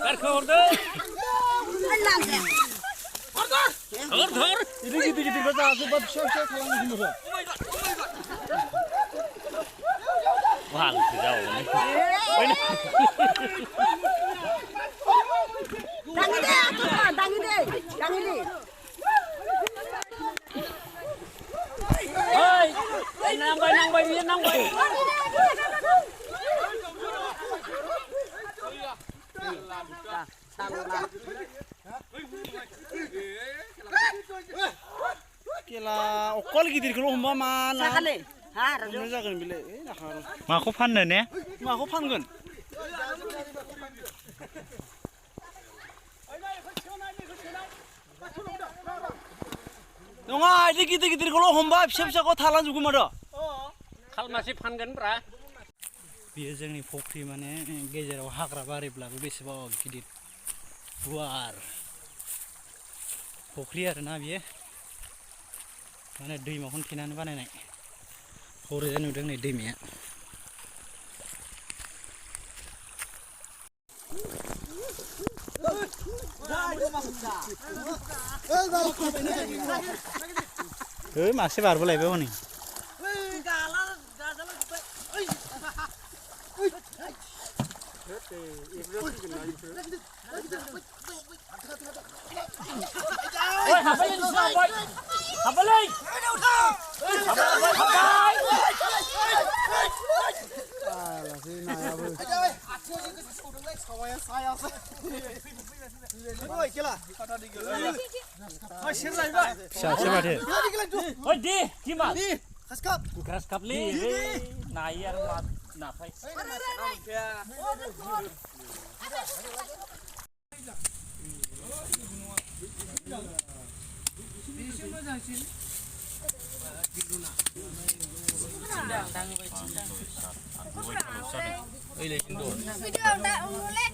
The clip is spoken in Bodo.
Berke orada. Dur. İri gibi baza ağzı bak şey falan gibi bu. Wah, jauh nih. Tangi deh. Oi, nang bay, nang bay. Kela okol gidir kalau hamba mana? Sakale. Ha, Ini jagan bile. Nak harus. Maku फाननो ने? Maku pangan. Nonga, ini gidir kalau hamba bisa kau thalan juga mana? खालमासि फानगोन ब्रा Biar jangan fokri mana gejar hagra bari belagu bisa bawa gidir. Luar. Fokri ada na biar. Mana dui mahun kinan mana naik. Hore dan udang nih demi ya. Masih baru boleh bawa nih. Oi, hapalin semua boy. Hapalin. Siapa dia? Oi, di, gimana? Keras kap li, nayar mat, napai. Video ndak mulai.